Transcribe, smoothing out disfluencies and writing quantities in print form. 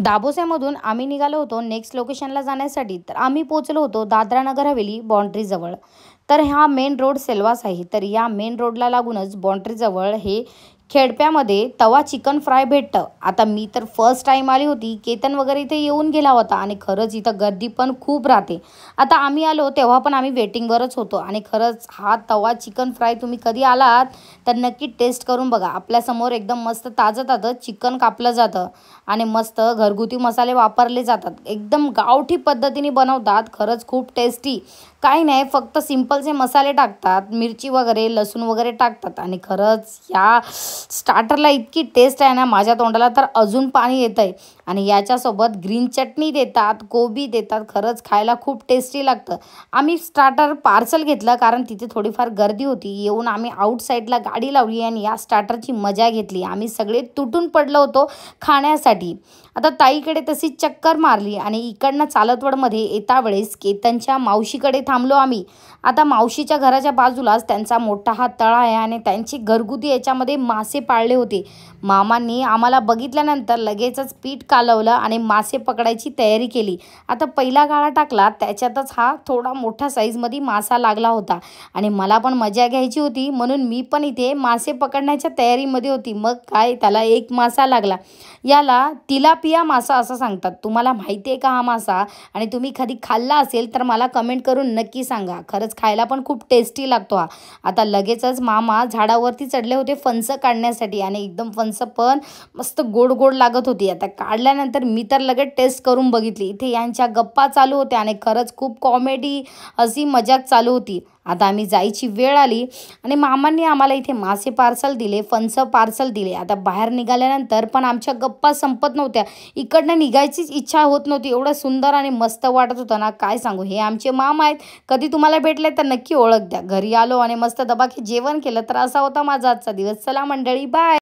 दाबोसेमधून आम्ही निघालो होतो नेक्स्ट लोकेशनला जाण्यासाठी. तर आम्ही पोहोचलो होतो दादरा नगर हवेली बाउंड्रीजवळ. तर हा मेन रोड सेल्वास आहे. तर या मेन रोडला लागूनच बाउंड्रीजवळ हे खेडप्यामध्ये तवा चिकन फ्राय भेटतं. आता मी तर फर्स्ट टाईम आली होती. केतन वगैरे इथे येऊन गेला होता आणि खरंच इथं गर्दी पण खूप राहते. आता आम्ही आलो तेव्हा पण आम्ही वेटिंगवरच होतो आणि खरंच हा तवा चिकन फ्राय तुम्ही कधी आलात तर नक्की टेस्ट करून बघा. आपल्यासमोर एकदम मस्त ताजं ताजं चिकन कापलं जातं आणि मस्त घरगुती मसाले वापरले जातात. एकदम गावठी पद्धतीने बनवतात. खरंच खूप टेस्टी. काही नाही, फक्त सिंपलचे मसाले टाकतात, मिरची वगैरे लसूण वगैरे टाकतात आणि खरंच या स्टार्टरला इतकी टेस्ट आहे ना, माझ्या तोंडाला तर अजून पाणी येतं आहे. आणि याच्यासोबत ग्रीन चटणी देतात, कोबी देतात. खरंच खायला खूप टेस्टी लागतं. आम्ही स्टार्टर पार्सल घेतलं कारण तिथे थोडीफार गर्दी होती. येऊन आम्ही आउटसाईडला गाडी लावली आणि या स्टार्टरची मजा घेतली. आम्ही सगळे तुटून पडलो होतो खाण्यासाठी. आता ताईकडे तशीच चक्कर मारली आणि इकडनं चालतवडमध्ये येता वेळेस केतनच्या मावशीकडे थांबलो आम्ही. आता मावशीच्या घराच्या बाजूलाच त्यांचा मोठा हा तळा आहे आणि त्यांची घरगुती याच्यामध्ये मासे पाळले होते. मामांनी आम्हाला बघितल्यानंतर लगेचच पीठ कालवलं आणि मासे पकडायची तयारी केली. आता पहिला गाळा टाकला त्याच्यातच हा थोडा मोठा साईजमध्ये मासा लागला होता आणि मला पण मजा घ्यायची होती म्हणून मी पण इथे मासे पकडण्याच्या तयारीमध्ये होती. मग काय, त्याला एक मासा लागला. याला तिलापिया मासा असं सांगतात. तुम्हाला माहिती आहे का हा मासा? आणि तुम्ही कधी खाल्ला असेल तर मला कमेंट करून नक्की सांगा. खरंच खायला पण खूप टेस्टी लागतो हा. आता लगेचच मामा झाडावरती चढले होते फणसं काढण्यासाठी आणि एकदम फणसं पण मस्त गोड गोड लागत होती. आता काढल्यानंतर मी तर लगेच टेस्ट करून बघितली. इथे यांच्या गप्पा चालू होत्या आणि खरंच खूप कॉमेडी हसी मजाक चालू होती. आता आम्ही जायची वेळ आली आणि मामांनी आम्हाला इथे मासे पार्सल दिले, फणसं पार्सल दिले. आता बाहेर निघाल्यानंतर पण आमच्या गप्पा संपत नव्हत्या. इकडनं निघायचीच इच्छा होत नव्हती. एवढं सुंदर आणि मस्त वाटत होतं ना, काय सांगू. हे आमचे मामा आहेत. कधी तुम्हाला भेटले तर नक्की ओळख द्या. घरी आलो आणि मस्त दबाके जेवण केलं. तर असा होता माझा आजचा दिवस. चला मंडळी, बाय.